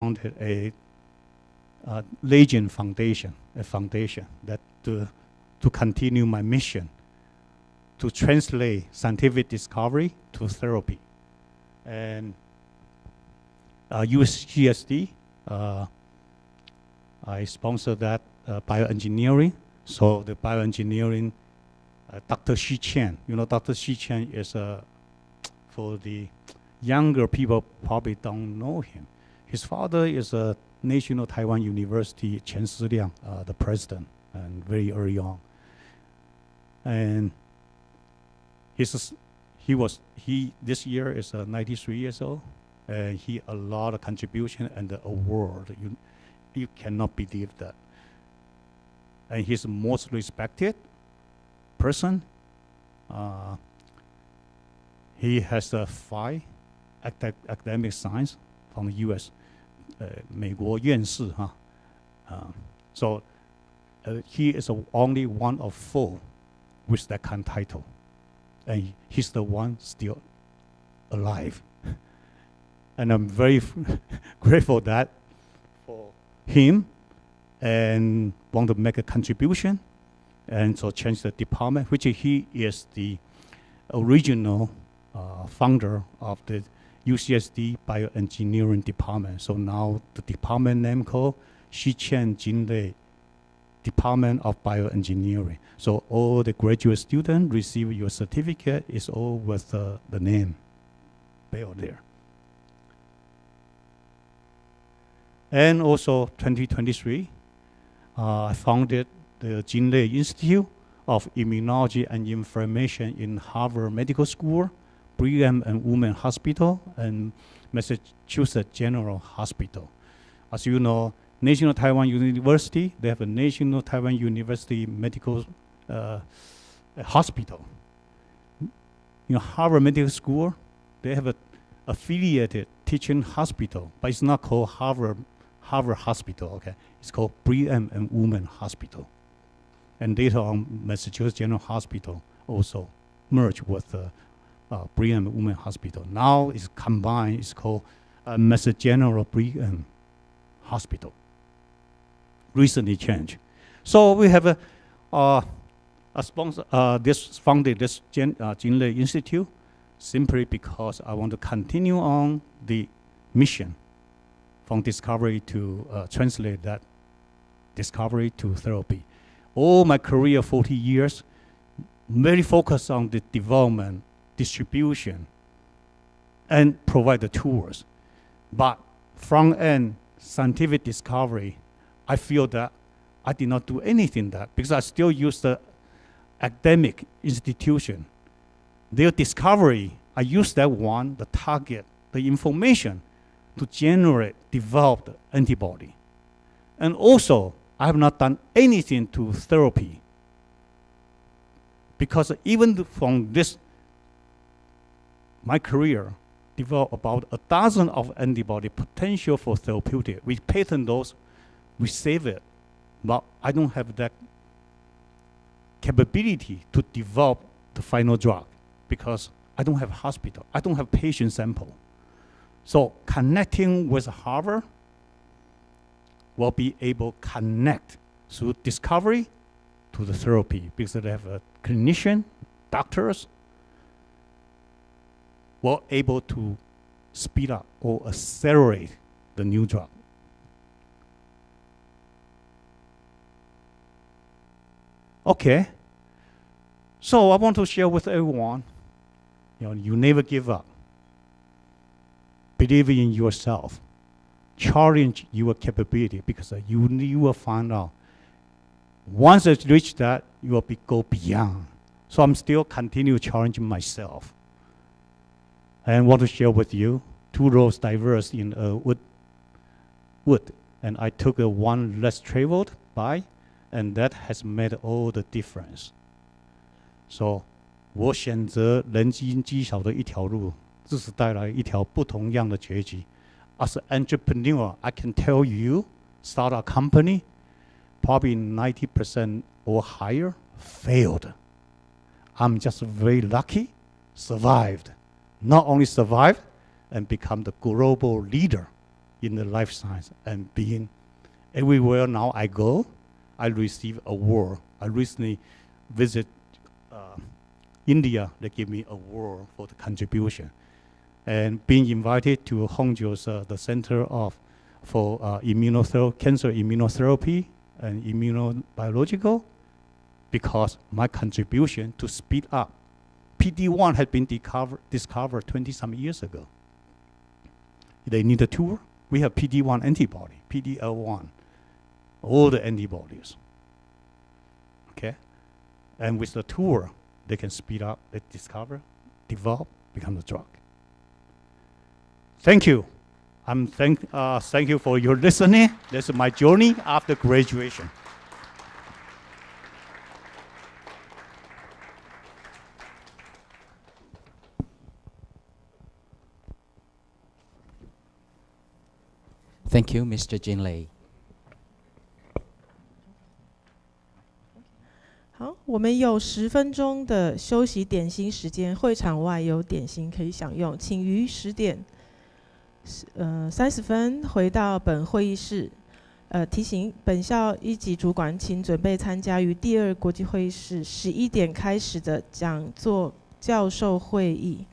founded a Legend Foundation, a foundation that to continue my mission to translate scientific discovery to therapy. And UCSD, I sponsor that bioengineering. So the bioengineering, Dr. Xi Chen, Dr. Xi Chen is for the younger people probably don't know him. His father is a National Taiwan University Chen Siliang, the president, and very early on. And this year is 93 years old, and he a lot of contribution and the award. You cannot believe that. And he's the most respected person. He has 5 academic science from the U.S. 美国院士 So he is only one of 4 with that kind of title. And he's the one still alive. And I'm very grateful that for him, and want to make a contribution and so change the department, which he is the original founder of the UCSD Bioengineering Department. So now the department name called Xi Chen Jinlei Department of Bioengineering. So all the graduate students receive your certificate is all with the name built there. And also 2023, I founded the Jinlei Institute of Immunology and Inflammation in Harvard Medical School, Brigham and Women's Hospital, and Massachusetts General Hospital. As you know, National Taiwan University, they have a National Taiwan University Medical Hospital. Harvard Medical School, they have an affiliated teaching hospital, but it's not called Harvard Hospital, okay? It's called Brigham and Women's Hospital. And later on, Massachusetts General Hospital also merged with Brigham and Women's Hospital. Now it's combined, it's called Massachusetts General Brigham Hospital. Recently changed. So we have a sponsor, founded this Jinlei Institute simply because I want to continue on the mission from discovery to translate that discovery to therapy. All my career, 40 years, very focused on the development, distribution, and provide the tools. But front-end scientific discovery, I feel that I did not do anything that because I still use the academic institution. Their discovery, I use that one, the target, the information to generate, develop the antibody. And also, I have not done anything to therapy because even from this, my career developed about 12 of antibody potential for therapeutic. We patent those, we save it, but I don't have that capability to develop the final drug because I don't have hospital, I don't have patient sample. So connecting with Harvard will be able to connect through discovery to the therapy because they have a clinician, doctors, were able to speed up or accelerate the new drug. Okay, so I want to share with everyone, you never give up. Believe in yourself. Challenge your capability because you will find out. Once you reach that, you will go beyond. So I'm still continue challenging myself. And want to share with you 2 roads diverse in wood. And I took one less traveled by, and that has made all the difference. So 我选择人迹稀少的一条路，这是带来一条不同样的结局。As an entrepreneur, I can tell you, start a company, probably 90% or higher failed. I'm just very lucky, survived. Not only survived and become the global leader in the life science and being everywhere now I go, I receive award. I recently visit India. They give me award for the contribution, and being invited to Hongzhou's the Center for cancer immunotherapy and immunobiological, because my contribution to speed up. PD-1 had been discovered 20-some years ago. They need a tour. We have PD-1 antibody, PD-L1, all the antibodies. Okay? And with the tour, they can speed up, they discover, develop, become a drug. Thank you. Thank you for your listening. This is my journey after graduation. Thank you, Mr. Jin Lei. 好，我们有10分钟的休息点心时间，会场外有点心可以享用，请于10点30分回到本会议室。提醒本校1级主管，请准备参加于第2国际会议室11点开始的讲座教授会议。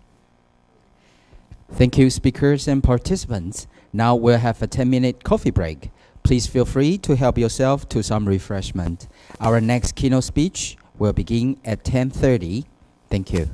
Thank you, speakers and participants. Now we'll have a 10-minute coffee break. Please feel free to help yourself to some refreshment. Our next keynote speech will begin at 10:30. Thank you.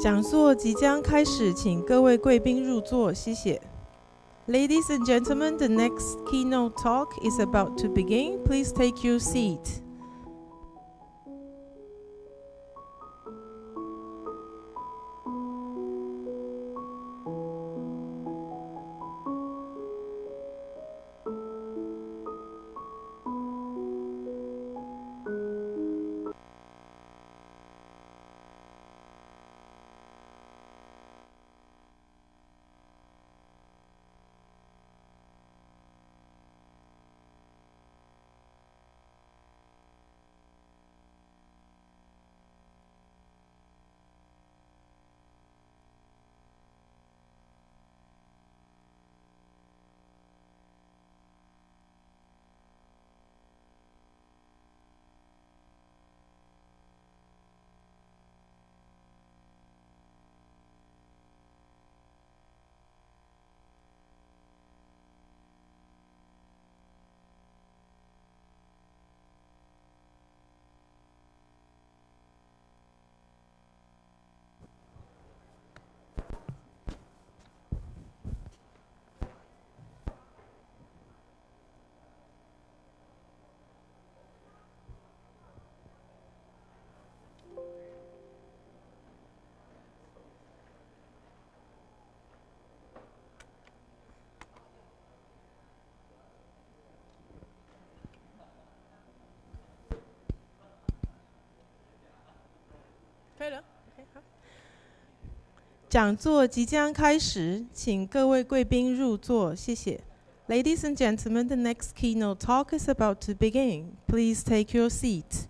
讲座即将开始，请各位贵宾入座，谢谢。Ladies and gentlemen, the next keynote talk is about to begin. Please take your seat. 可以了 ，OK， 好。讲座即将开始，请各位贵宾入座，谢谢。Ladies and gentlemen, the next keynote talk is about to begin. Please take your seat.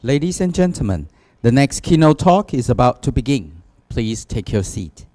Ladies and gentlemen, the next keynote talk is about to begin. Please take your seat.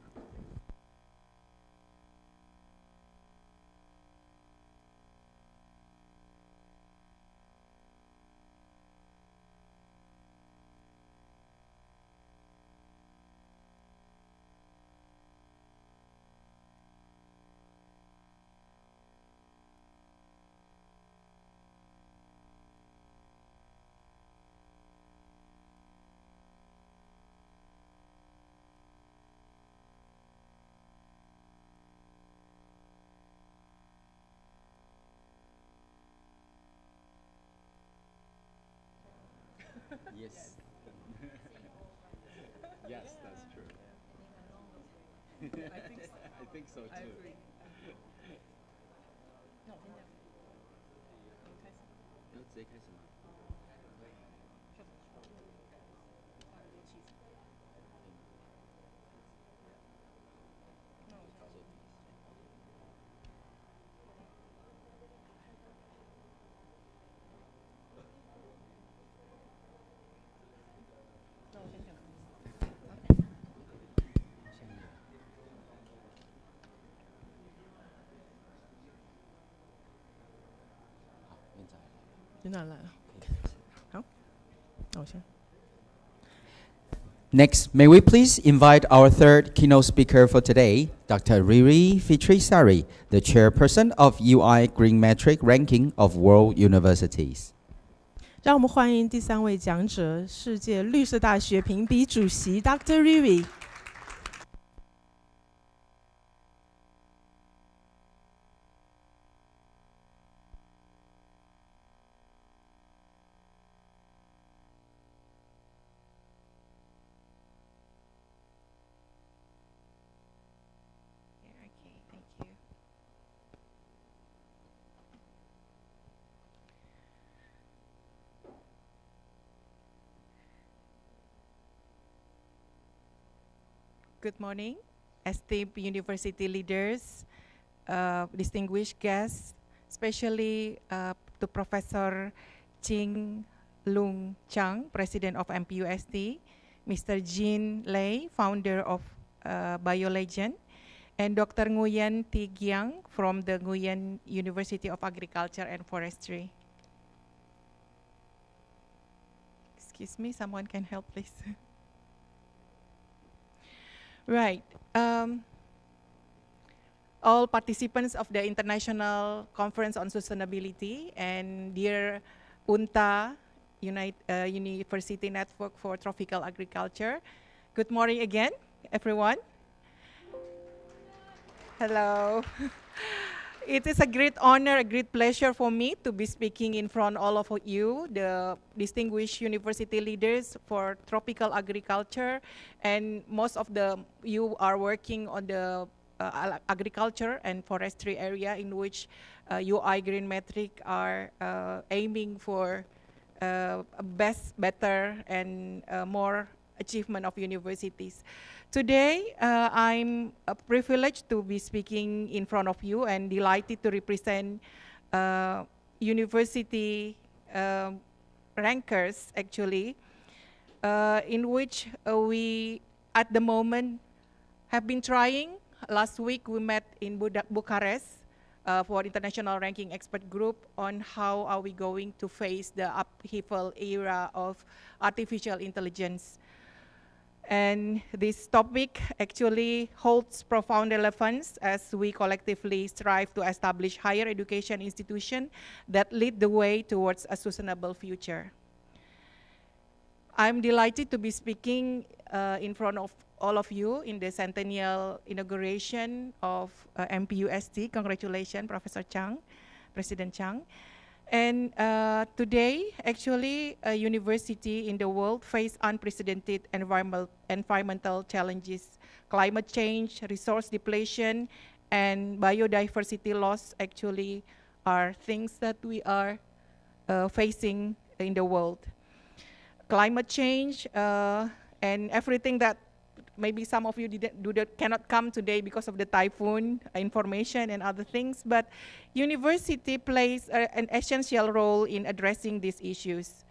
Yes. Yes, that's true. I think so too. Next, may we please invite our third keynote speaker for today, Dr. Riri Fitrisari, the chairperson of UI Green Metric Ranking of World Universities. 让我们欢迎第3位讲者，世界绿色大学评比主席 Dr. Riri。Good morning, esteemed university leaders, distinguished guests, especially to Professor Ching Lung Chang, President of Npust, Mr. Jin Lei, founder of BioLegend, and Dr. Nguyen Thi Giang from the Nguyen University of Agriculture and Forestry. Excuse me, someone can help, please. Right. All participants of the International Conference on Sustainability and dear Unta University Network for Tropical Agriculture. Good morning again, everyone. Hello. It is a great honor, a great pleasure for me to be speaking in front of all of you, the distinguished university leaders for tropical agriculture, and most of you are working on the agriculture and forestry area in which UI Green Metric are aiming for better and more achievement of universities. Today, I'm privileged to be speaking in front of you and delighted to represent university rankers, actually, in which we, at the moment, have been trying. Last week, we met in Bucharest for International Ranking Expert Group on how are we going to face the upheaval era of artificial intelligence. And this topic actually holds profound relevance as we collectively strive to establish higher education institutions that lead the way towards a sustainable future. I'm delighted to be speaking in front of all of you in the centennial inauguration of Npust. Congratulations, Professor Chang, President Chang. And today, actually, a university in the world face unprecedented environmental challenges. Climate change, resource depletion, and biodiversity loss actually are things that we are facing in the world. Climate change and everything that maybe some of you cannot come today because of the typhoon information and other things, but university plays an essential role in addressing these issues.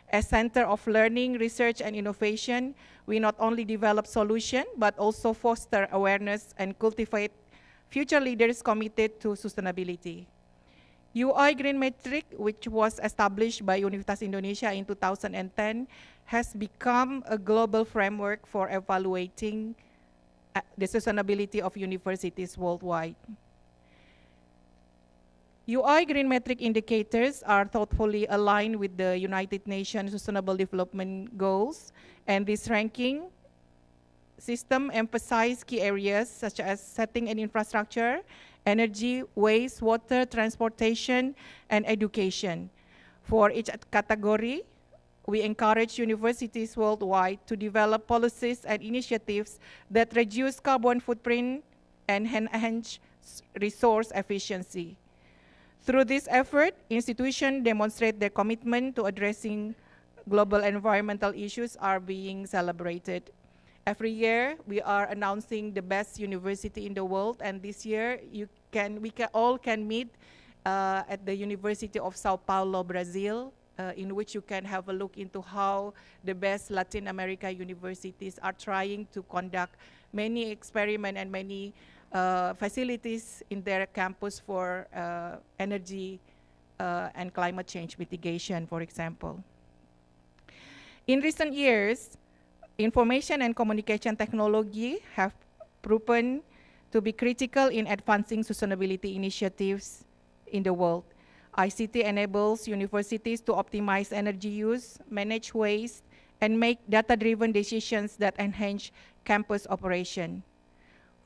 As Center of Learning, Research, and Innovation, we not only develop solutions, but also foster awareness and cultivate future leaders committed to sustainability. UI Green Metric, which was established by Universitas Indonesia in 2010, has become a global framework for evaluating the sustainability of universities worldwide. UI Green Metric indicators are thoughtfully aligned with the United Nations Sustainable Development Goals, and this ranking system emphasizes key areas such as setting and infrastructure, energy, waste, water, transportation, and education. For each category, we encourage universities worldwide to develop policies and initiatives that reduce carbon footprint and enhance resource efficiency. Through this effort, institutions demonstrate their commitment to addressing global environmental issues are being celebrated. Every year, we are announcing the best university in the world, and this year, we all can meet at the University of Sao Paulo, Brazil, in which you can have a look into how the best Latin America universities are trying to conduct many experiments and many facilities in their campus for energy and climate change mitigation, for example. In recent years, information and communication technology have proven to be critical in advancing sustainability initiatives in the world. ICT enables universities to optimize energy use, manage waste, and make data-driven decisions that enhance campus operation.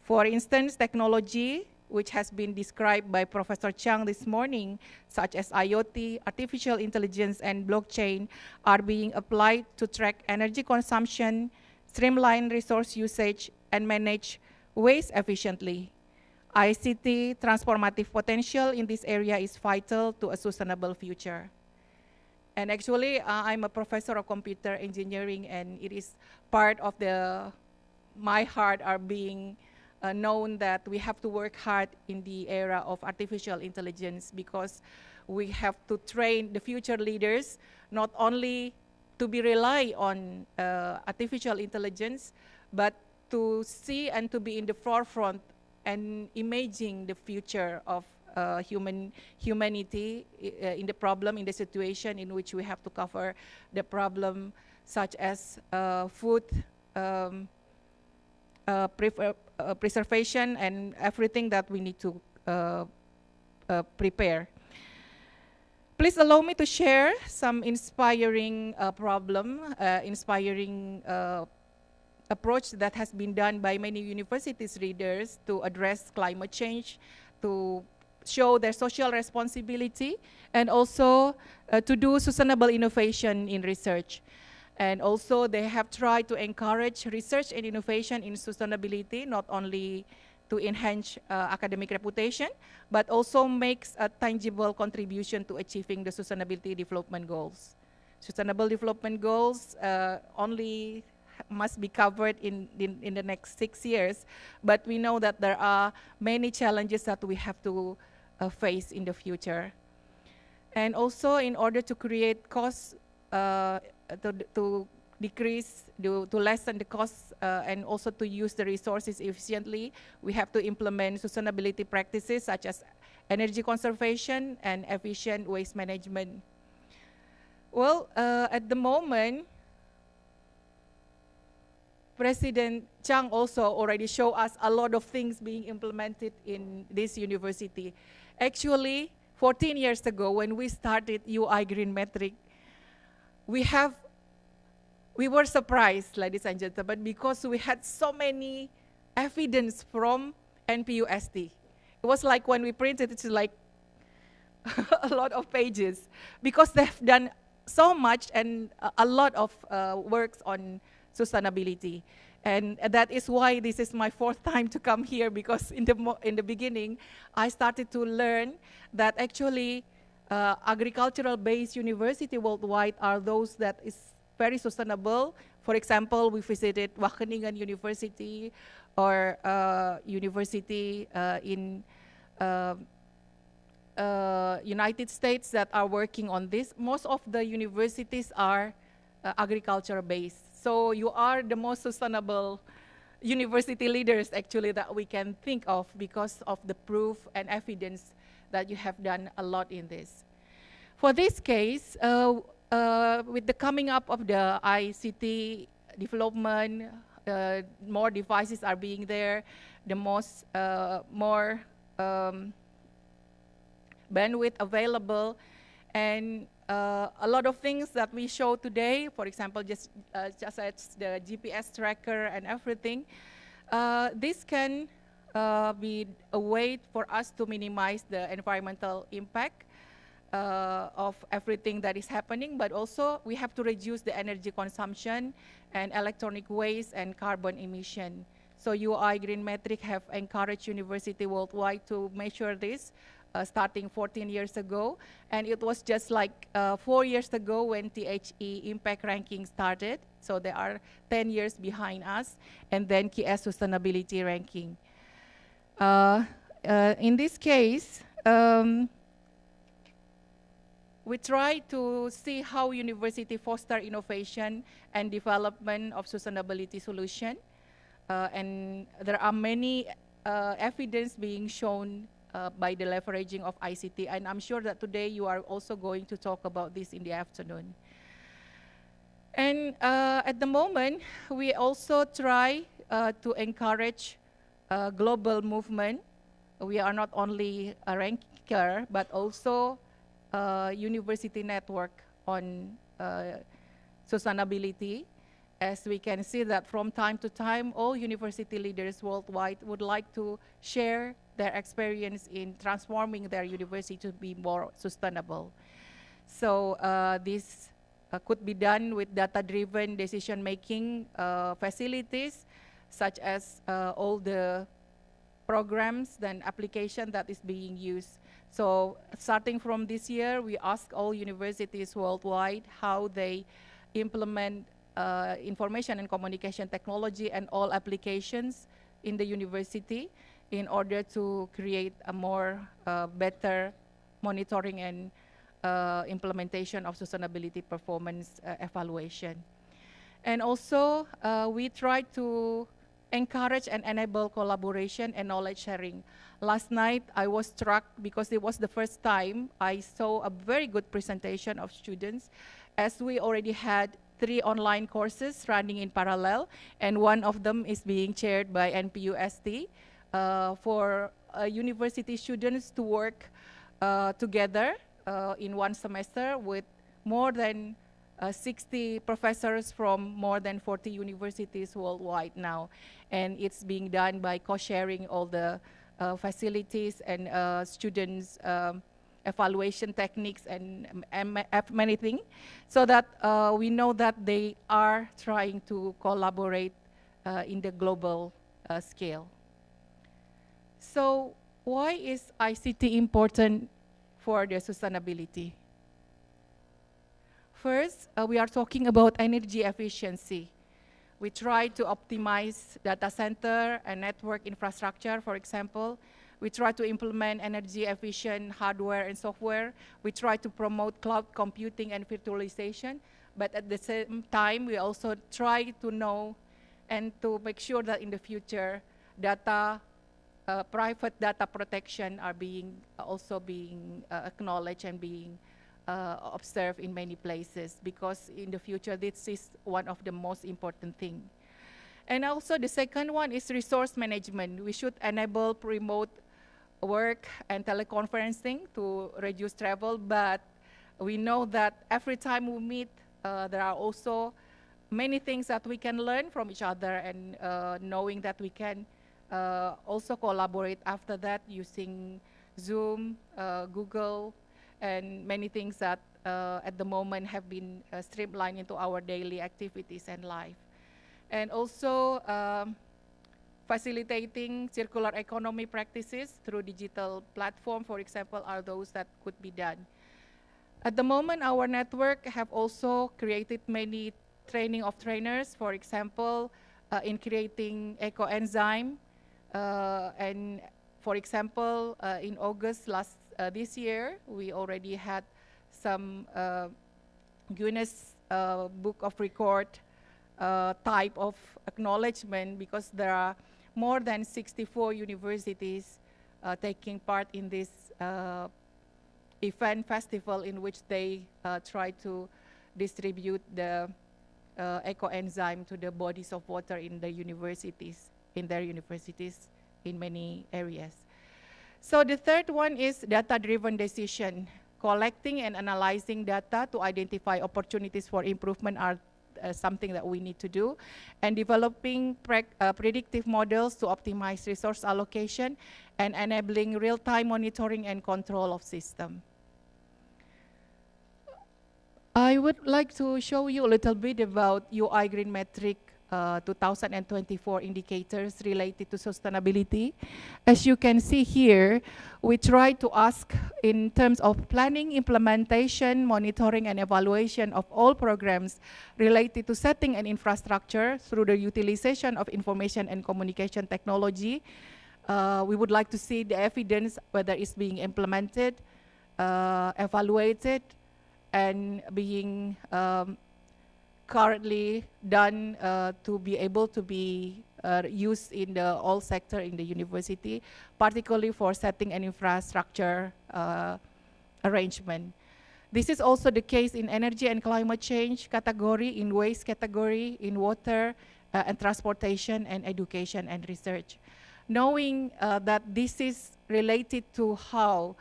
For instance, technology, which has been described by Professor Chang this morning, such as IoT, artificial intelligence, and blockchain, are being applied to track energy consumption, streamline resource usage, and manage waste efficiently. ICT transformative potential in this area is vital to a sustainable future. And actually, I'm a professor of computer engineering, and it is part of my heart are being known that we have to work hard in the era of artificial intelligence, because we have to train the future leaders not only to be rely on artificial intelligence, but to see and to be in the forefront and imaging the future of humanity in the situation in which we have to cover the problem such as food, preservation, and everything that we need to prepare. Please allow me to share some inspiring inspiring approach that has been done by many universities leaders to address climate change, to show their social responsibility, and also to do sustainable innovation in research. And also they have tried to encourage research and innovation in sustainability, not only to enhance academic reputation, but also makes a tangible contribution to achieving the sustainability development goals. Sustainable development goals only must be covered in the next 6 years, but we know that there are many challenges that we have to face in the future. And also, in order to create costs, to decrease, to lessen the costs, and also to use the resources efficiently, we have to implement sustainability practices such as energy conservation and efficient waste management. Well, at the moment, President Chang also already showed us a lot of things being implemented in this university. Actually, 14 years ago, when we started UI Green Metric, we were surprised, ladies and gentlemen, because we had so many evidence from Npust. It was like when we printed, it's like a lot of pages, because they've done so much and a lot of works on sustainability. And that is why this is my 4th time to come here, because in the beginning, I started to learn that actually agricultural-based university worldwide are those that is very sustainable. For example, we visited Wageningen University or university in United States that are working on this. Most of the universities are agriculture based. So you are the most sustainable university leaders actually that we can think of because of the proof and evidence that you have done a lot in this. For this case, with the coming up of the ICT development, more devices are being there, the more bandwidth available, and a lot of things that we show today, for example, just as the GPS tracker and everything, this can be a way for us to minimize the environmental impact of everything that is happening, but also we have to reduce the energy consumption and electronic waste and carbon emission. So UI Green Metric have encouraged university worldwide to measure this starting 14 years ago. And it was just like 4 years ago when THE impact ranking started. So they are 10 years behind us. And then KS sustainability ranking. In this case, we try to see how university foster innovation and development of sustainability solution. And there are many evidence being shown by the leveraging of ICT. And I'm sure that today you are also going to talk about this in the afternoon. And at the moment, we also try to encourage global movement. We are not only a ranker, but also university network on sustainability. As we can see that from time to time, all university leaders worldwide would like to share their experience in transforming their university to be more sustainable. So this could be done with data-driven decision-making facilities, such as all the programs and application that is being used. So starting from this year, we ask all universities worldwide how they implement information and communication technology and all applications in the university in order to create a more better monitoring and implementation of sustainability performance evaluation. And also, we try to encourage and enable collaboration and knowledge sharing. Last night, I was struck because it was the first time I saw a very good presentation of students, as we already had 3 online courses running in parallel, and one of them is being chaired by Npust for university students to work together in one semester with more than 60 professors from more than 40 universities worldwide now. And it's being done by co-sharing all the facilities and students' evaluation techniques and many things, so that we know that they are trying to collaborate in the global scale. So why is ICT important for the sustainability? First, we are talking about energy efficiency. We try to optimize data center and network infrastructure, for example. We try to implement energy efficient hardware and software. We try to promote cloud computing and virtualization. But at the same time, we also try to know and to make sure that in the future, private data protection are also being acknowledged and being observed in many places, because in the future, this is one of the most important things. And also the second one is resource management. We should enable remote work and teleconferencing to reduce travel, but we know that every time we meet, there are also many things that we can learn from each other, and knowing that we can also collaborate after that using Zoom, Google, and many things that at the moment have been streamlined into our daily activities and life. And also facilitating circular economy practices through digital platform, for example, are those that could be done. At the moment, our network have also created many training of trainers, for example, in creating eco-enzyme. And for example, in August last this year, we already had some Guinness Book of Record type of acknowledgement, because there are more than 64 universities taking part in this event festival, in which they try to distribute the ecoenzyme to the bodies of water in the universities, in their universities in many areas. So the third one is data-driven decision. Collecting and analyzing data to identify opportunities for improvement are something that we need to do, and developing predictive models to optimize resource allocation and enabling real-time monitoring and control of system. I would like to show you a little bit about UI Green Metric 2024 indicators related to sustainability. As you can see here, we try to ask in terms of planning, implementation, monitoring, and evaluation of all programs related to setting an infrastructure through the utilization of information and communication technology. We would like to see the evidence whether it's being implemented, evaluated, and being currently done to be able to be used in the all sector in the university, particularly for setting an infrastructure arrangement. This is also the case in energy and climate change category, in waste category, in water and transportation, and education and research. Knowing that this is related to how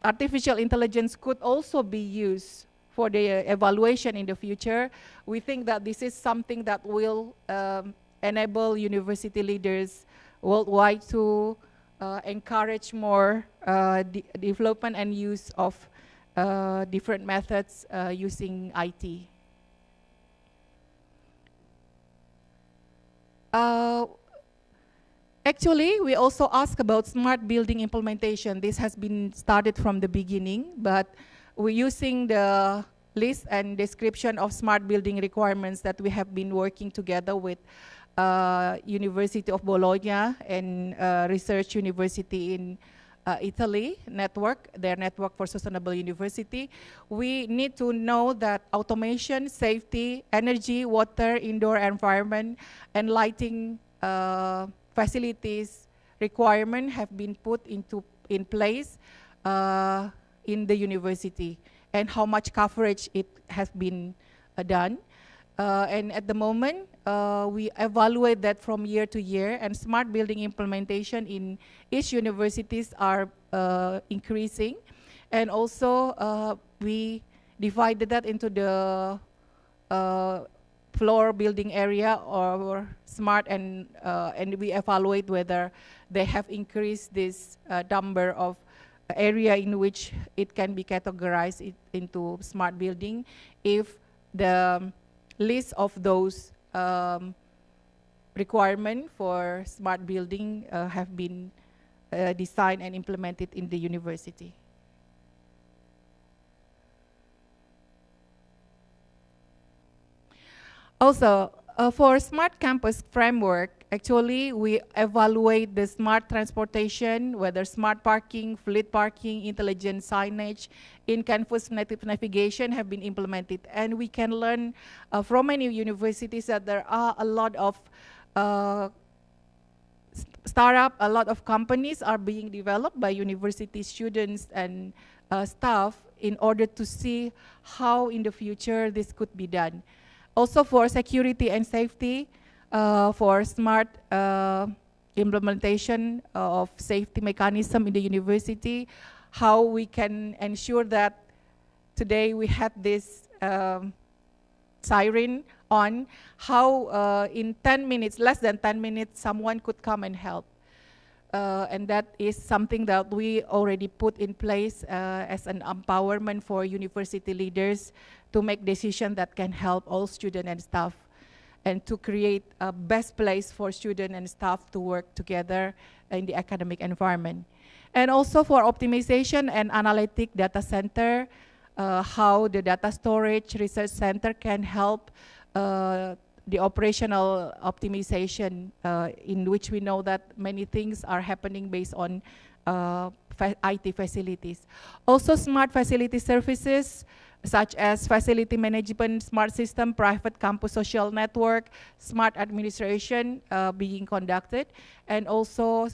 artificial intelligence could also be used for the evaluation in the future, we think that this is something that will enable university leaders worldwide to encourage more development and use of different methods using IT. Actually, we also ask about smart building implementation. This has been started from the beginning, but we're using the list and description of smart building requirements that we have been working together with University of Bologna and Research University in Italy network, their network for sustainable university. We need to know that automation, safety, energy, water, indoor environment, and lighting facilities requirement have been put in place in the university, and how much coverage it has been done. And at the moment, we evaluate that from year to year, and smart building implementation in each universities are increasing. And also, we divided that into the floor building area or smart, and we evaluate whether they have increased this number of area in which it can be categorized into smart building if the list of those requirements for smart building have been designed and implemented in the university. Also, for Smart Campus Framework, actually we evaluate the smart transportation, whether smart parking, fleet parking, intelligent signage, in-campus navigation have been implemented. And we can learn from many universities that there are a lot of startup, a lot of companies are being developed by university students and staff in order to see how in the future this could be done. Also for security and safety, for smart implementation of safety mechanism in the university, how we can ensure that today we have this siren on, how in 10 minutes, less than 10 minutes, someone could come and help. And that is something that we already put in place as an empowerment for university leaders to make decisions that can help all students and staff, and to create a best place for students and staff to work together in the academic environment. And also for optimization and analytic data center, how the data storage research center can help the operational optimization in which we know that many things are happening based on IT facilities. Also smart facility services such as facility management, smart system, private campus social network, smart administration being conducted, and also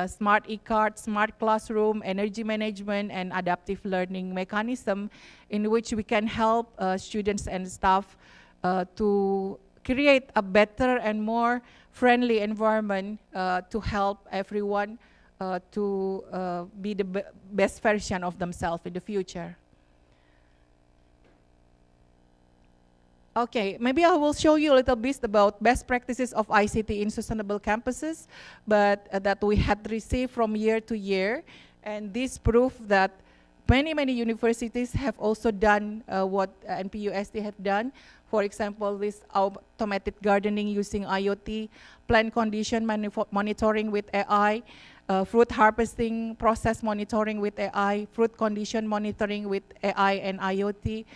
smart e-card, smart classroom, energy management, and adaptive learning mechanism in which we can help students and staff to create a better and more friendly environment to help everyone to be the best version of themselves in the future. Okay, maybe I will show you a little bit about best practices of ICT in sustainable campuses, but that we had received from year to year. And this proof that many universities have also done what NPUST have done. For example, this automated gardening using IoT, plant condition monitoring with AI, fruit harvesting process monitoring with AI, fruit condition monitoring with AI and IoT.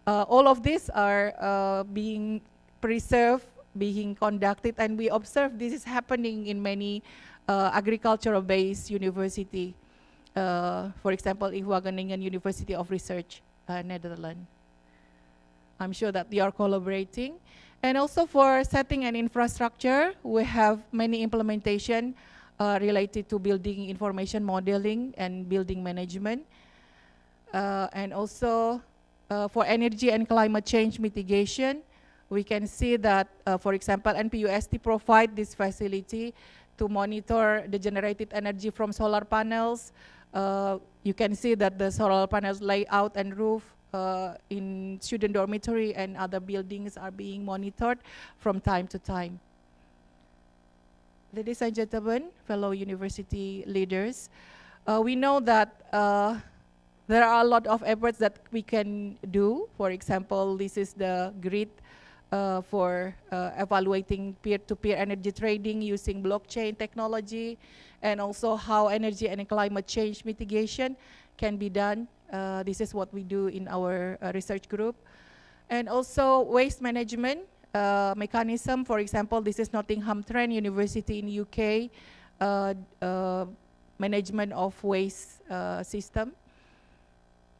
All of these are being preserved, being conducted, and we observe this is happening in many agricultural-based university. For example, in Wageningen University of Research, Netherlands. I'm sure that they are collaborating. And also for setting an infrastructure, we have many implementation related to building information modeling and building management. And also for energy and climate change mitigation, we can see that, for example, NPUST provide this facility to monitor the generated energy from solar panels. You can see that the solar panels layout and roof in student dormitory and other buildings are being monitored from time to time. Ladies and gentlemen, fellow university leaders, we know that there are a lot of efforts that we can do. For example, this is the grid for evaluating peer-to-peer energy trading using blockchain technology, and also how energy and climate change mitigation can be done. This is what we do in our research group. And also waste management mechanism. For example, this is Nottingham Trent University in UK, management of waste system.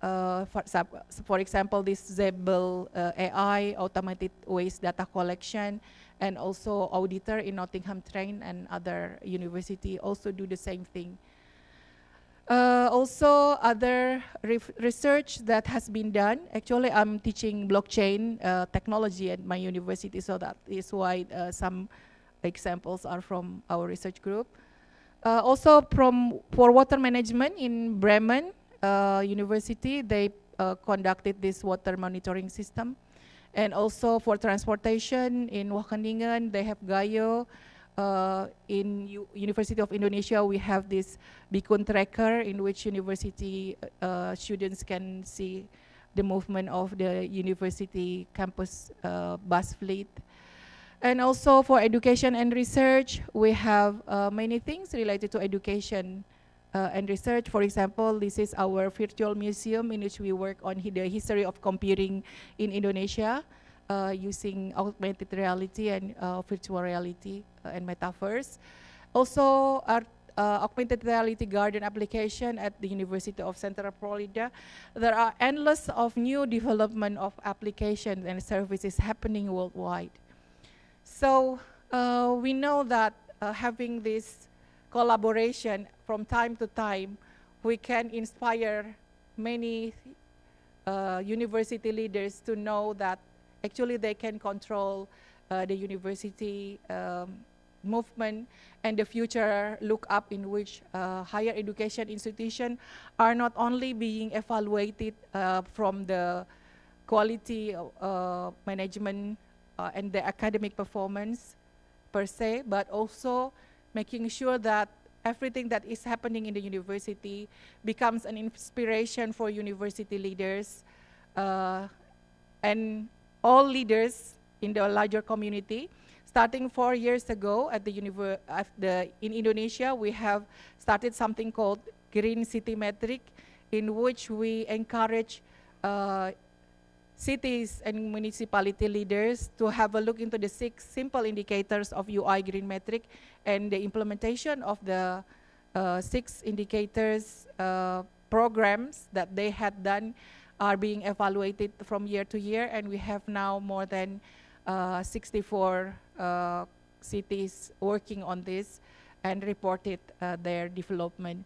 For example, this Zebel AI, automated waste data collection, and also auditor in Nottingham Trent and other university also do the same thing. Also, other research that has been done. Actually, I'm teaching blockchain technology at my university, so that is why some examples are from our research group. Also, for water management in Bremen University, they conducted this water monitoring system. And also for transportation in Wageningen, they have Gayo. In University of Indonesia, we have this beacon tracker in which university students can see the movement of the university campus bus fleet. And also for education and research, we have many things related to education and research. For example, this is our virtual museum in which we work on the history of computing in Indonesia using augmented reality and virtual reality and metaverse. Also, our augmented reality garden application at the University of Central Florida. There are endless of new development of applications and services happening worldwide. So we know that having this collaboration from time to time, we can inspire many university leaders to know that actually they can control the university movement and the future look up in which higher education institutions are not only being evaluated from the quality management and the academic performance per se, but also making sure that everything that is happening in the university becomes an inspiration for university leaders and all leaders in the larger community. Starting 4 years ago at in Indonesia, we have started something called Green City Metric, in which we encourage cities and municipality leaders to have a look into the 6 simple indicators of UI Green Metric and the implementation of the 6 indicators programs that they had done are being evaluated from year to year, and we have now more than 64 cities working on this and reported their development.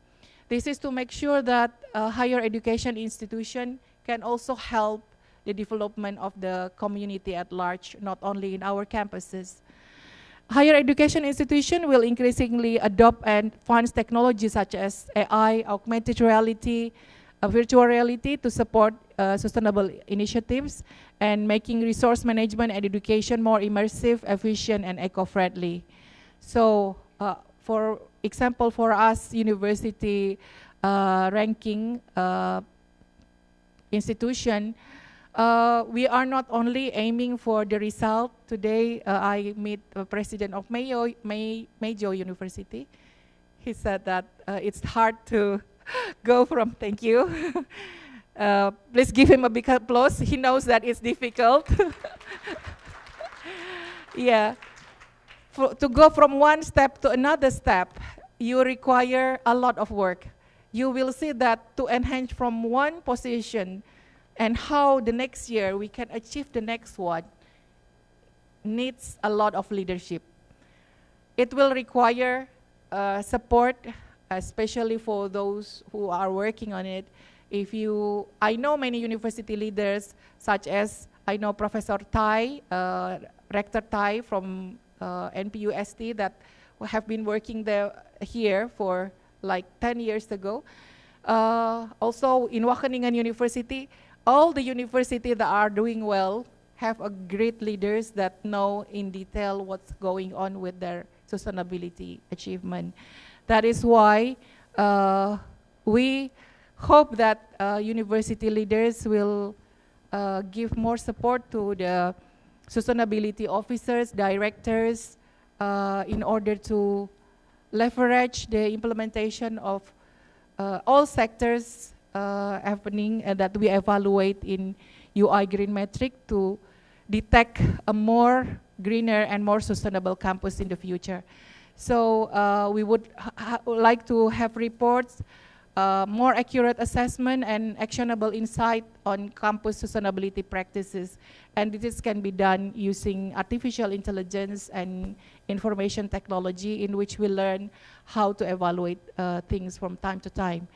This is to make sure that higher education institution can also help the development of the community at large, not only in our campuses. Higher education institution will increasingly adopt and fund technologies such as AI, augmented reality, virtual reality to support sustainable initiatives and making resource management and education more immersive, efficient, and eco-friendly. So, for example, for us, university ranking institution, we are not only aiming for the result. Today, I meet the president of Mayo University. He said that it's hard to go from, thank you. Please give him a big applause. He knows that it's difficult. Yeah. To go from one step to another step, you require a lot of work. You will see that to enhance from one position and how the next year we can achieve the next one needs a lot of leadership. It will require support, especially for those who are working on it. I know many university leaders, such as I know Professor Tai, Rector Tai from Npust that have been working here for like 10 years ago. Also in Wageningen University, all the universities that are doing well have a great leaders that know in detail what's going on with their sustainability achievement. That is why we hope that university leaders will give more support to the sustainability officers, directors, in order to leverage the implementation of all sectors happening and that we evaluate in UI Green Metric to detect a more greener and more sustainable campus in the future. So we would like to have reports, more accurate assessment and actionable insight on campus sustainability practices. And this can be done using artificial intelligence and information technology in which we learn how to evaluate things from time to time.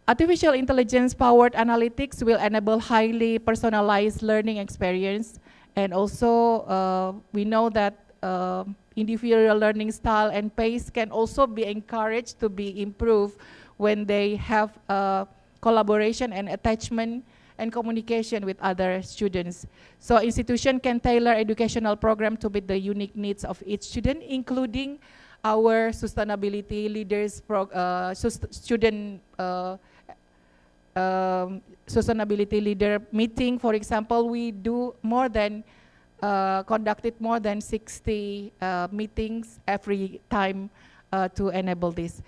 Artificial intelligence-powered analytics will enable highly personalized learning experience. And also, we know that individual learning style and pace can also be encouraged to be improved when they have collaboration and attachment and communication with other students. So institution can tailor educational program to meet the unique needs of each student, including our sustainability leaders, student sustainability leader meeting. For example, we do conducted more than 60 meetings every time to enable this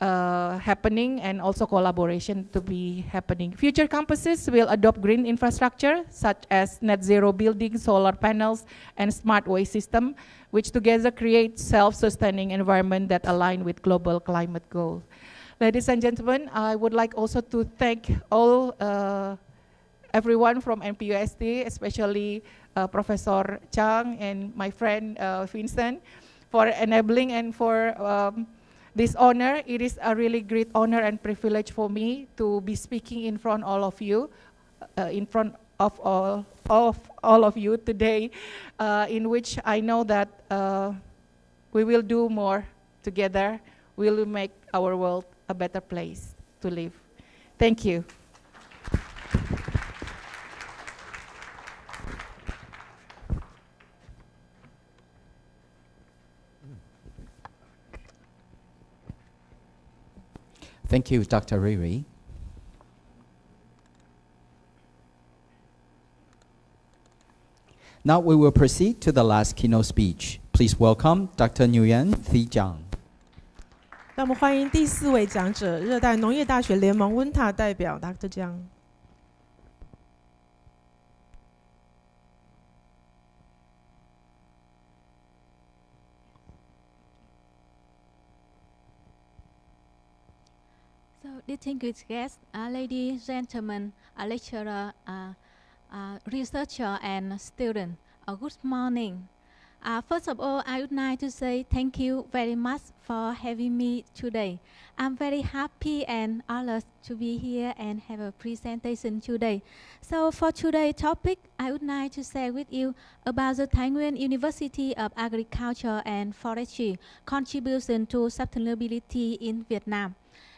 happening and also collaboration to be happening. Future campuses will adopt green infrastructure such as net zero buildings, solar panels, and smart waste system, which together create self-sustaining environment that align with global climate goals. Ladies and gentlemen, I would like also to thank all everyone from Npust, especially Professor Chang and my friend Vincent, for enabling and for this honor. It is a really great honor and privilege for me to be speaking in front of all of you, in front of all of you today, in which I know that we will do more together. We will make our world a better place to live. Thank you. Thank you, Dr. Riri. Now we will proceed to the last keynote speech. Please welcome Dr. Nguyen Thi Giang. 让我们欢迎第4位讲者，热带农业大学联盟Unta代表 Dr. 江。Distinguished guests, ladies, gentlemen, lecturer, researcher, and student, good morning. First of all, I would like to say thank you very much for having me today. I'm very happy and honored to be here and have a presentation today. So for today's topic, I would like to share with you about the Thái Nguyên University of Agriculture and Forestry contribution to sustainability in Vietnam.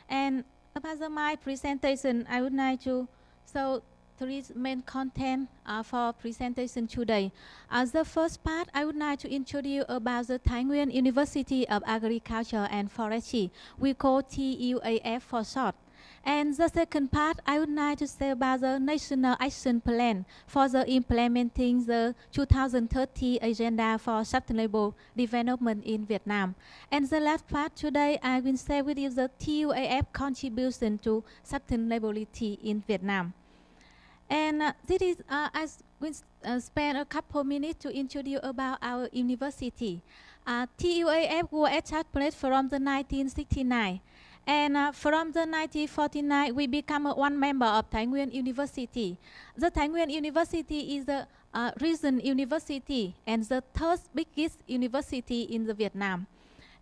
And about my presentation, I would like to show three main content for presentation today. As the first part, I would like to introduce you about the Thái Nguyên University of Agriculture and Forestry. We call TUAF for short. And the second part, I would like to say about the National Action Plan for the implementing the 2030 Agenda for Sustainable Development in Vietnam. And the last part today, I will share with you the TUAF contribution to sustainability in Vietnam. And this is, I will spend a couple minutes to introduce you about our university. TUAF was established from the 1969. And from the 1949, we become one member of Thái Nguyên University. The Thái Nguyên University is a region university and the third biggest university in the Vietnam.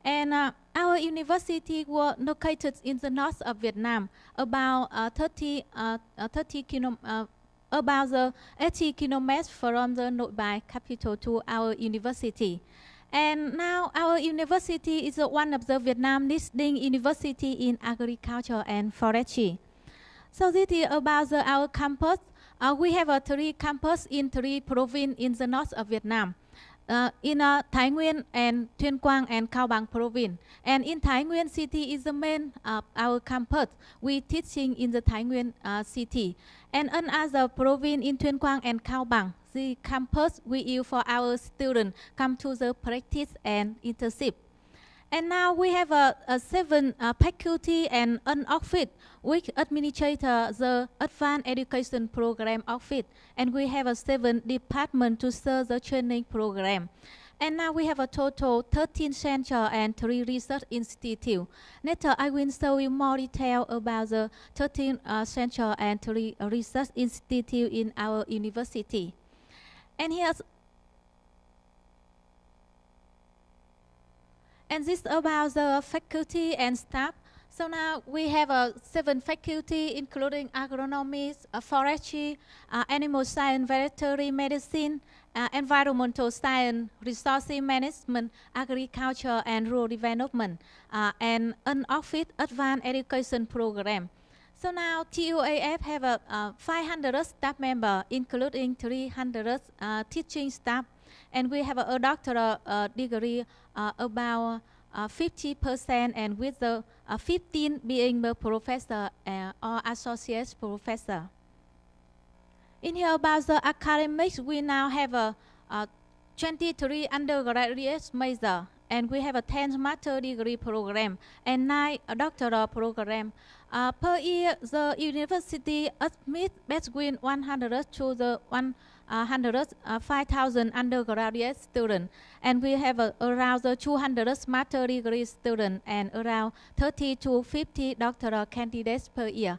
And our university was located in the north of Vietnam, about 80 kilometers from the nearby capital to our university. And now our university is one of the Vietnam leading university in agriculture and forestry. So this is about our campus. We have 3 campus in 3 provinces in the north of Vietnam. In Thái Nguyên and Tuyên Quang and Cao Bằng province. And in Thái Nguyên city is the main our campus. We teaching in the Thái Nguyên city. And another province in Tuyên Quang and Cao Bằng, the campus we use for our students come to the practice and internship. And now we have 7 faculty and an office which administrate the advanced education program office. And we have 7 departments to serve the training program. And now we have a total 13 centers and 3 research institutes. Later I will show you more detail about the 13 centers and 3 research institutes in our university. And here's and this about the faculty and staff. So now we have 7 faculty, including agronomy, forestry, animal science, veterinary medicine, environmental science, resource management, agriculture, and rural development, and an office advanced education program. So now TUAF have 500 staff members, including 300 teaching staff, and we have a doctoral degree about 50%, and with the 15 being the professor or associate professor. In here about the academics, we now have 23 undergraduate major, and we have a 10 master degree program and 9 doctoral program. Per year, the university admits between 100 to the 5,000 undergraduate students, and we have around 200 master degree students and around 30 to 50 doctoral candidates per year.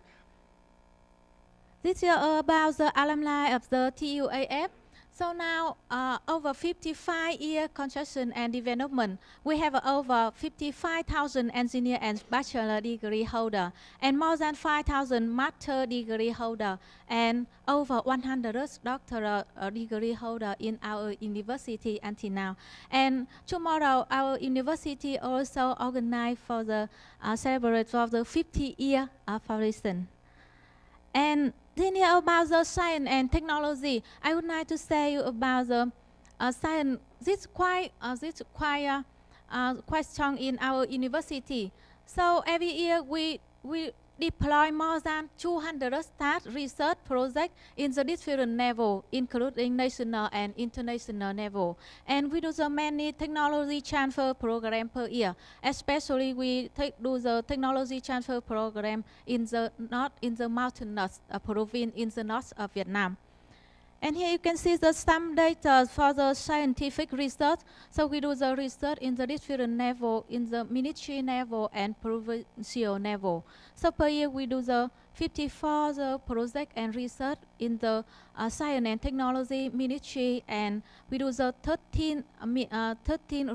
This is about the alumni of the TUAF. So now, over 55 year construction and development, we have over 55,000 engineer and bachelor degree holder, and more than 5,000 master degree holder, and over 100 doctoral degree holder in our university until now. And tomorrow, our university also organized for the celebrate for the 50 year foundation. And then about the science and technology, I would like to say about the science. This quite strong in our university. So every year we deploy more than 200 staff research projects in the different level, including national and international level. And we do the many technology transfer program per year. Especially we do the technology transfer program in the mountainous province in the north of Vietnam. And here you can see some data for the scientific research. So we do the research in the different level, in the ministry level and provincial level. So per year we do the 54 the project and research in the science and technology ministry, and we do the 13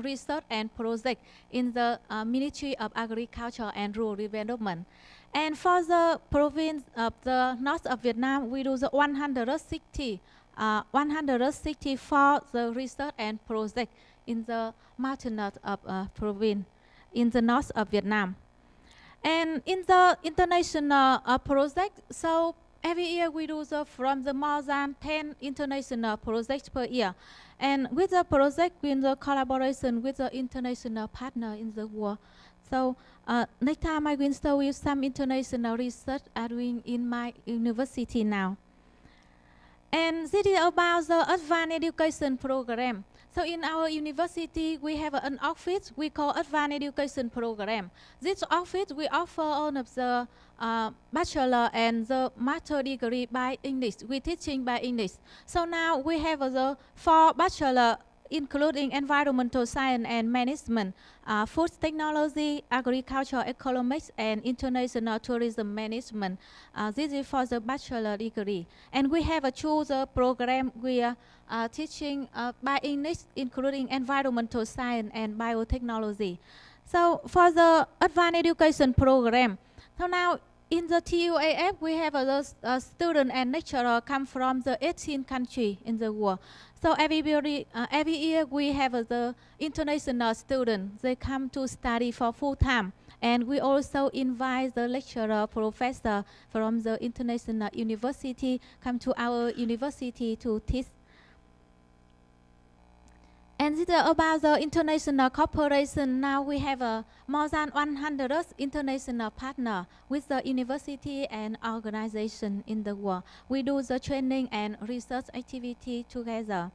research and project in the Ministry of Agriculture and Rural Development. And for the province of the north of Vietnam, we do the 164 the research and project in the mountainous of province in the north of Vietnam. And in the international project, so every year we do from the more than 10 international projects per year. And with the project, with the collaboration with the international partner in the world. So next time I will show you some international research I'm doing in my university now. And this is about the advanced education program. So in our university, we have an office we call Advanced Education Program. This office, we offer all of the bachelor and the master degree by English. We're teaching by English. So now we have the 4 bachelor, including environmental science and management, food technology, agriculture, economics, and international tourism management. This is for the bachelor degree. And we have a choose program we are teaching by English, including environmental science and biotechnology. So for the advanced education program, so now in the TUAF, we have a student and lecturer come from the 18 countries in the world. So every year we have the international students. They come to study for full time. And we also invite the lecturer, professor from the international university come to our university to teach. And this is about the international cooperation. Now we have more than 100 international partners with the university and organization in the world. We do the training and research activity together.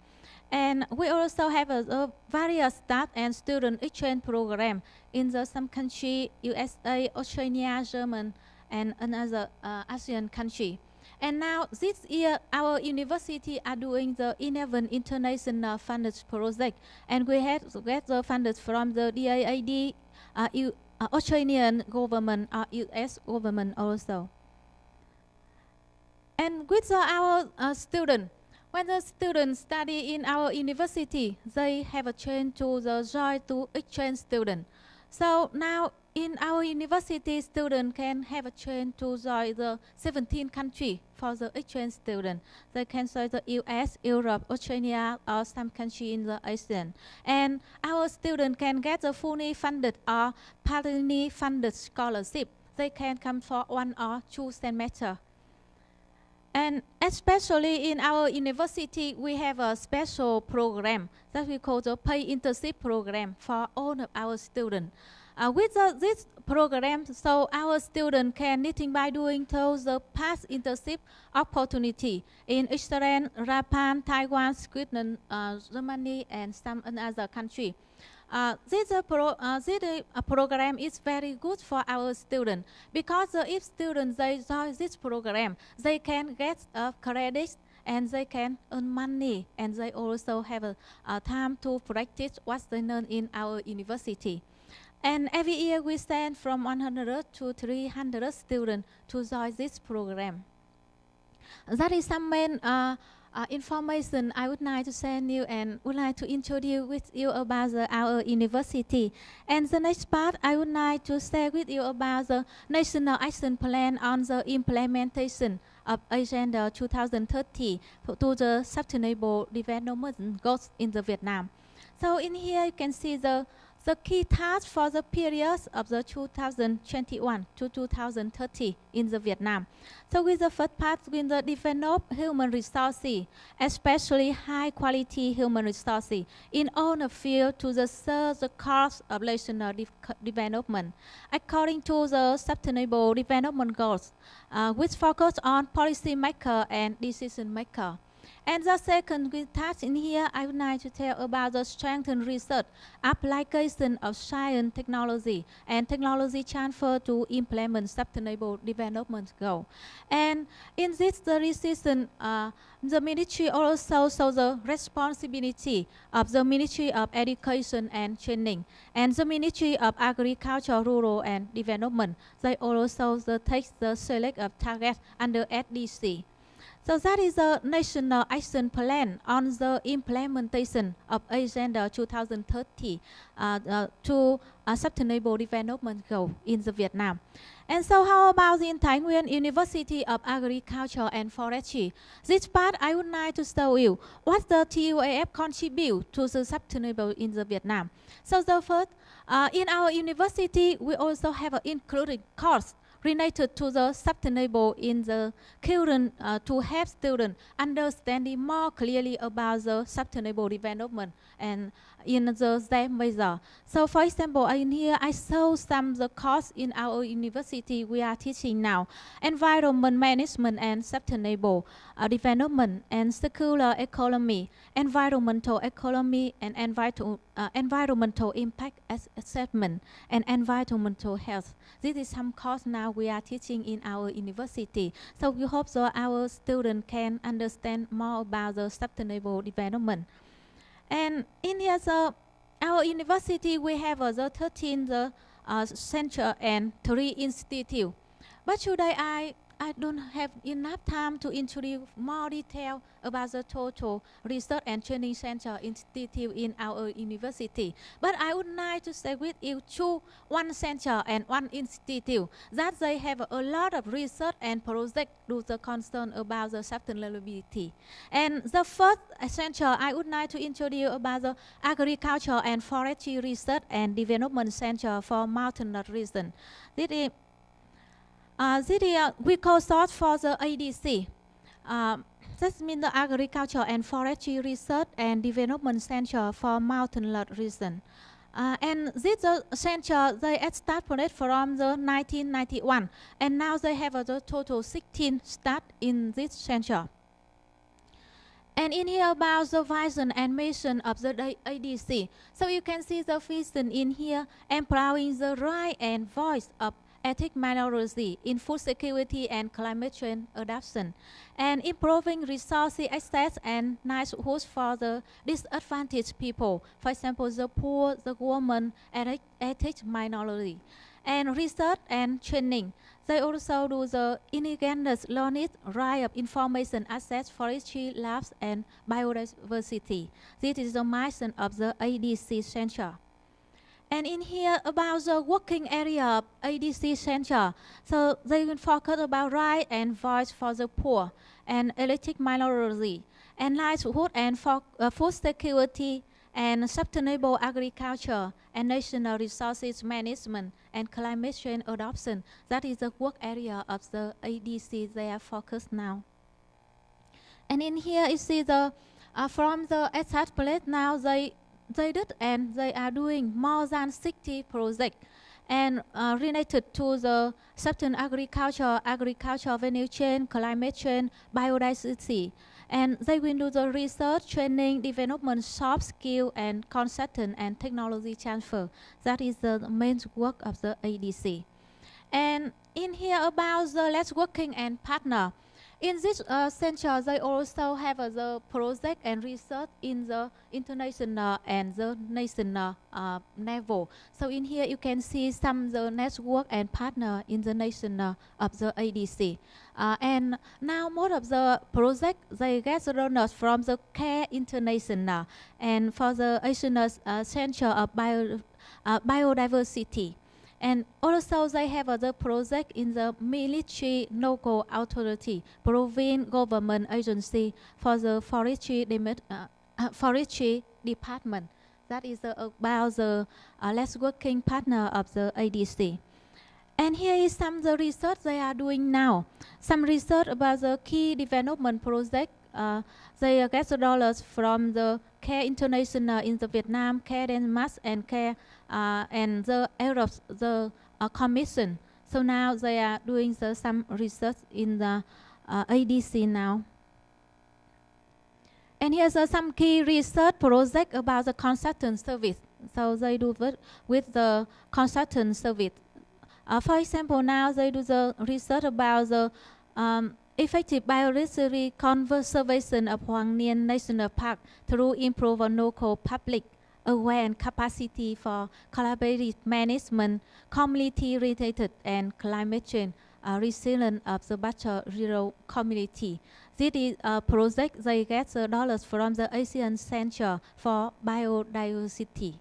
And we also have a various staff and student exchange program in some country, USA, Australia, Germany, and another ASEAN country. And now this year, our university are doing the 11 international funded project, and we have to get the funded from the DAAD, Australian government, or US government also. And with our students, when the students study in our university, they have a chance to join to exchange student. So now in our university, students can have a chance to join the 17 countries for the exchange student. They can join the US, Europe, Australia, or some country in the ASEAN. And our students can get a fully funded or partly funded scholarship. They can come for 1 or 2 semesters. And especially in our university, we have a special program that we call the paid internship program for all of our students. With this program, so our students can knitting by doing those past internship opportunity in Israel, Japan, Taiwan, Sweden, Germany, and some other country. This program is very good for our students because if students they join this program, they can get credits and they can earn money, and they also have time to practice what they learn in our university. And every year we send from 100 to 300 students to join this program. That is some main information I would like to send you and would like to introduce with you about our university. And the next part, I would like to share with you about the National Action Plan on the implementation of Agenda 2030 to the Sustainable Development Goals in the Vietnam. So in here you can see the key tasks for the periods of the 2021 to 2030 in the Vietnam. So with the first part, we will develop human resources, especially high quality human resources in all the fields to serve the cause of national development, according to the Sustainable Development Goals, which focus on policy maker and decision maker. And the second we touch in here, I would like to tell about the strengthened research, application of science, technology, and technology transfer to implement sustainable development goal. And in this the decision, the ministry also saw the responsibility of the Ministry of Education and Training and the Ministry of Agriculture, Rural and Development. They also take the select of target under SDC. So that is a national action plan on the implementation of Agenda 2030 to sustainable development goal in the Vietnam. And so how about the Thái Nguyên University of Agriculture and Forestry? This part I would like to show you what the TUAF contribute to the sustainable in the Vietnam. So the first, in our university, we also have an included course related to the sustainable in the current to help students understanding more clearly about the sustainable development and in the same measure. So for example, in here I show some of the course in our university we are teaching now. Environment management and sustainable development and circular economy, environmental economy and environmental impact assessment and environmental health. This is some course now we are teaching in our university. So we hope that our students can understand more about the sustainable development. And in here, our university, we have the 13 center and 3 institutes. But today I don't have enough time to introduce more detail about the total research and training center institute in our university. But I would like to say with you one center and 1 institute that they have a lot of research and projects to the concern about the sustainability. And the first center I would like to introduce about the Agriculture and Forestry Research and Development Center for Mountainous Region. We call short for the ADC. That means the Agriculture and Forestry Research and Development Center for Mountainous Region. And this center, they established from the 1991, and now they have a total 16 staff in this center. And in here about the vision and mission of the ADC. So you can see the vision in here, empowering the right and voice of ethnic minority in food security and climate change adoption, and improving resource access and livelihoods for the disadvantaged people, for example, the poor, the women, and ethnic minority. And research and training. They also do the indigenous learning, right of information access, forestry labs, and biodiversity. This is the mission of the ADC Center. And in here about the working area of ADC Center, so they will focus about right and voice for the poor and ethnic minority, and livelihood and food security and sustainable agriculture and national resources management and climate change adoption. That is the work area of the ADC they are focused now. And in here you see the from the exact place now they did and they are doing more than 60 projects and related to the sustainable agriculture value chain, climate change, biodiversity. And they will do the research, training, development, soft skill, and consultant and technology transfer. That is the main work of the ADC. And in here about the networking and partner. In this center, they also have the project and research in the international and the national level. So in here, you can see some of the network and partner in the national of the ADC. And now most of the project, they get donors from the CARE International and for the Asian Center of Biodiversity. And also they have other project in the military local authority, province government agency for the forestry department. That is about the less working partner of the ADC. And here is some of the research they are doing now. Some research about the key development project. They get dollars from the CARE International in the Vietnam, CARE Npust, and CARE and the Arab Commission. So now they are doing some research in the ADC now. And here's some key research project about the consultant service. So they do with the consultant service. For example, now they do the research about the effective biodiversity conservation of Hoàng Niên National Park through improve local public aware and capacity for collaborative management, community-related and climate change resilience of the Bachelor Rural community. This is a project they get the dollars from the Asian Center for Biodiversity.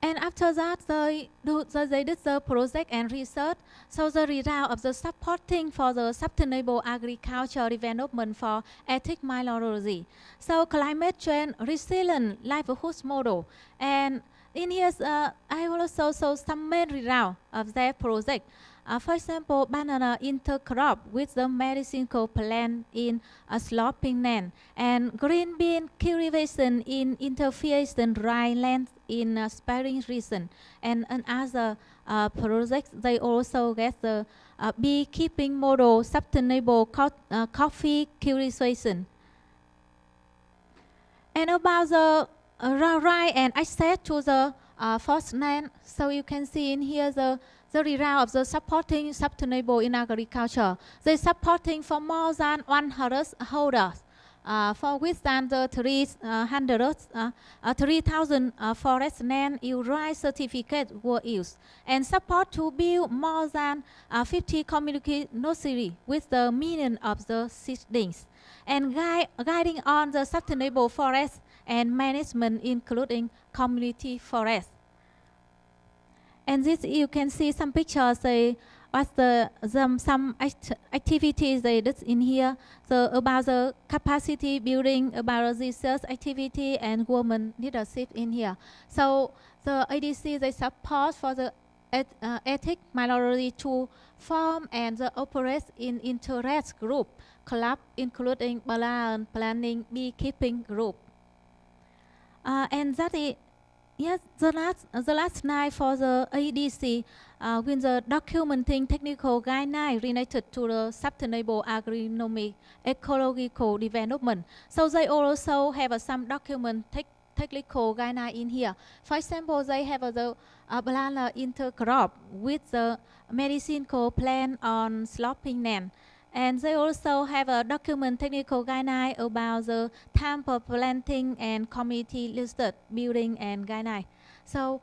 And after that, they did the project and research. So the result of the supporting for the sustainable agriculture development for ethnic minority. So climate change resilient livelihoods model. And in here, I also saw some main result of their project. For example, banana intercrop with the medicinal plant in a sloping land, and green bean cultivation in interface dry land in a sparing region. And another projects, they also get the beekeeping model, sustainable coffee cultivation. And about the right and access to the forest land, so you can see in here the result of the supporting sustainable in agriculture. They supporting for more than 100 holders, for which than the 3,000 forest land use right certificate were used, and support to build more than 50 community nursery with the meaning of the seedlings, and guiding on the sustainable forest and management, including community forest. And this you can see some pictures. They what some activities they did in here. So about the capacity building, about research activity and women leadership in here. So the ADC they support for the ethnic minority to form and operate in interest group, club, including balance planning, beekeeping group. And that is. Yes, the last night for the ADC, with the documenting technical guideline related to the sustainable agronomic ecological development. So they also have some document technical guideline in here. For example, they have the banana intercrop with the medicinal plant on sloping land. And they also have a document technical guideline about the time for planting and community listed building and guideline. So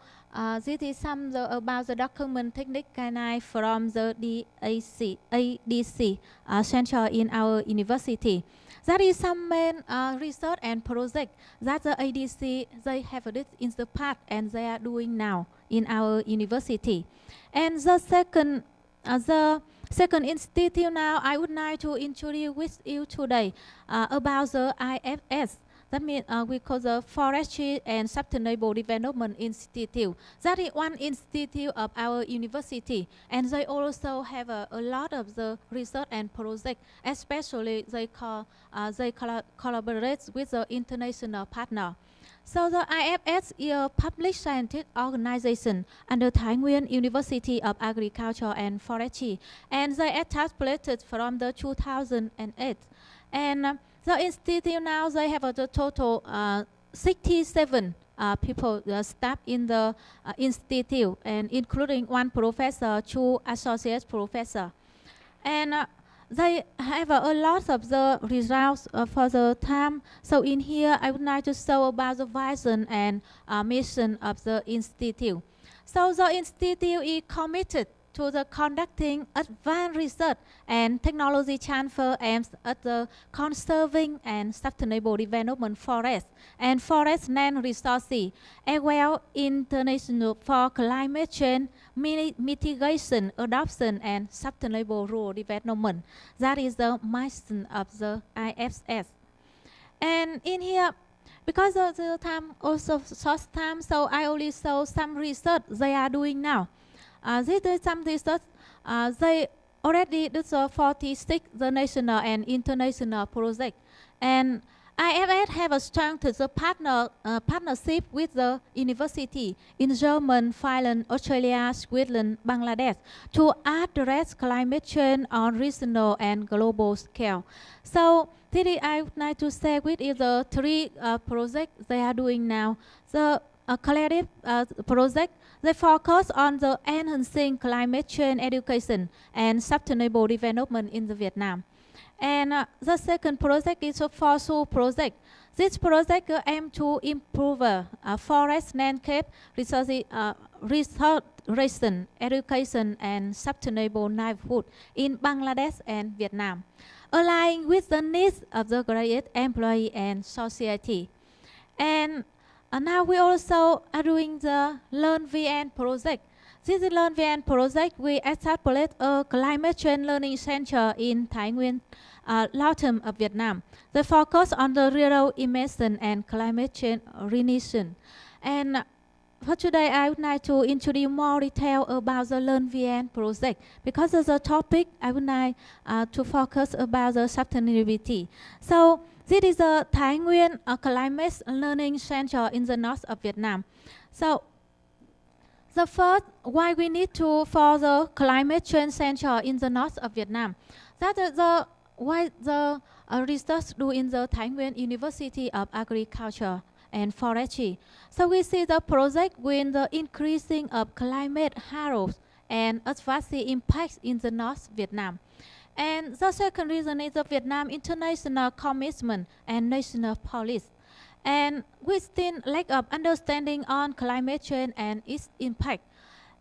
this is some about the document technical guideline from the ADC center in our university. That is some main research and project that the ADC they have it in the past and they are doing now in our university. And the second institute now, I would like to introduce with you today about the IFS. That means we call the Forestry and Sustainable Development Institute. That is one institute of our university, and they also have a lot of the research and project. Especially they collaborate with the international partner. So the IFS is a public scientific organization under Thái Nguyên University of Agriculture and Forestry, and they established from the 2008. And the institute now they have a total 67 people staff in the institute, and including one professor, 2 associate professor, and they have a lot of the results for the time. So in here, I would like to show about the vision and mission of the institute. So the institute is committed to the conducting advanced research and technology transfer aims at the conserving and sustainable development forest and forest land resources, as well international for climate change, mitigation, adoption, and sustainable rural development. That is the mission of the IFS. And in here, because of the time also short time, so I only show some research they are doing now. This is some research. They already did 46 the national and international project, and IFS have a strong partnership with the university in Germany, Finland, Australia, Switzerland, Bangladesh to address climate change on regional and global scale. So today I would like to say with is the three projects they are doing now. The collective project, they focus on the enhancing climate change education and sustainable development in the Vietnam. And the second project is a fossil project. This project aims to improve forest landscape restoration, education, and sustainable livelihood in Bangladesh and Vietnam, aligning with the needs of the graduate employee and society. And now we also are doing the Learn VN project. This is Learn VN project. We established a climate change learning center in Thái Nguyên, Lao Thum of Vietnam. They focus on the rural emission and climate change reduction. And for today, I would like to introduce more detail about the Learn VN project. Because of the topic, I would like to focus about the sustainability. So this is the Thái Nguyên Climate Learning Center in the north of Vietnam. So the first, why we need to for the climate change center in the north of Vietnam. That is the why the research do in the Thái Nguyên University of Agriculture and Forestry. So we see the project with the increasing of climate hazards and adverse impacts in the North Vietnam. And the second reason is the Vietnam international commitment and national policy. And we still lack of understanding on climate change and its impact.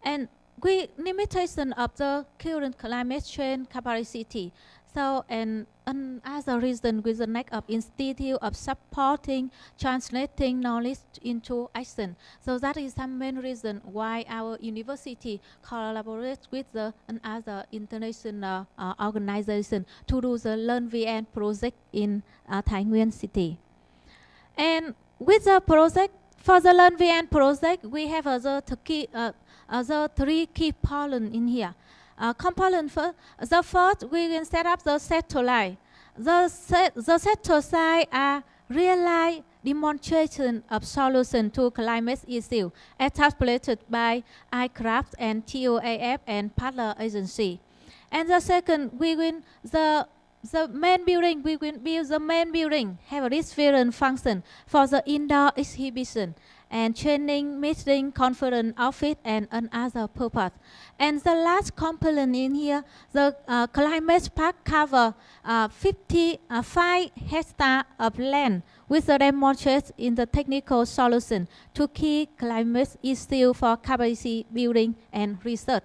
And we limitation of the current climate change capacity. So, and another reason with the lack of institute of supporting, translating knowledge into action. So that is some main reason why our university collaborates with the another international organization to do the Learn VN project in Thái Nguyên city. And with the project, for the Learn VN project, we have the three key components in here. Component first, the first, we will set up the satellite. The satellite are real-life demonstration of solution to climate issue established by aircraft and TOAF and partner agency. And the second, we will the main building, we will build the main building, have a different function for the indoor exhibition and training, meeting, conference, office, and another purpose. And the last component in here, the climate park cover 55 hectares of land with the demonstration in the technical solution to key climate issue for capacity building and research.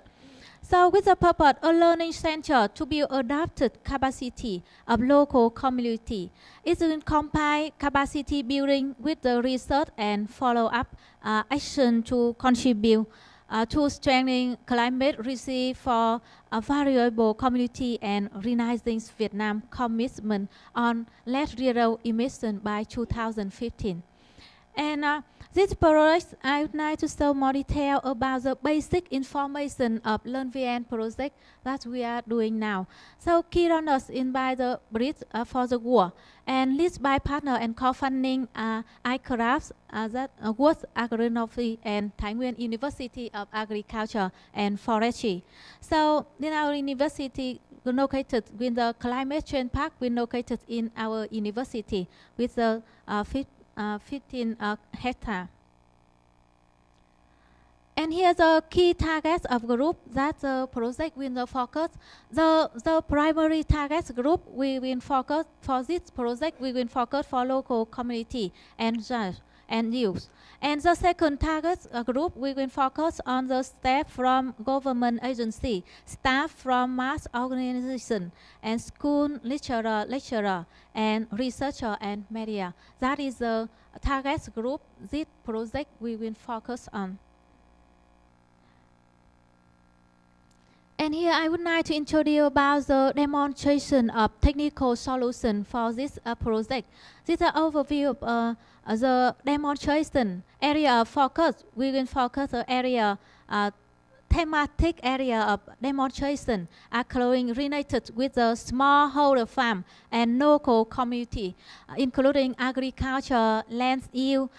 So with the purpose, a learning center to build adapted capacity of local community. It will combine capacity building with the research and follow-up action to contribute to strengthening climate resilience for a variable community and realizing Vietnam's commitment on net zero emission by 2015. And this project, I would like to show more detail about the basic information of Learn VN project that we are doing now. So key donors in by the bridge for the war and list by partner and co-funding aircrafts that World Agronomy and Thái Nguyên University of Agriculture and Forestry. So in our university, located with the climate change park, we located in our university with the 15 hectares. And here the key targets of group that the project will focus. The primary targets group we will focus for this project. We will focus for local community and youth. And the second target group we will focus on the staff from government agency, staff from mass organization, and school lecturer, and researcher and media. That is the target group this project we will focus on. And here I would like to introduce about the demonstration of technical solution for this project. This is an overview of the demonstration area of focus. We will focus the area thematic area of demonstration are growing related with the smallholder farm and local community, including agriculture, land use,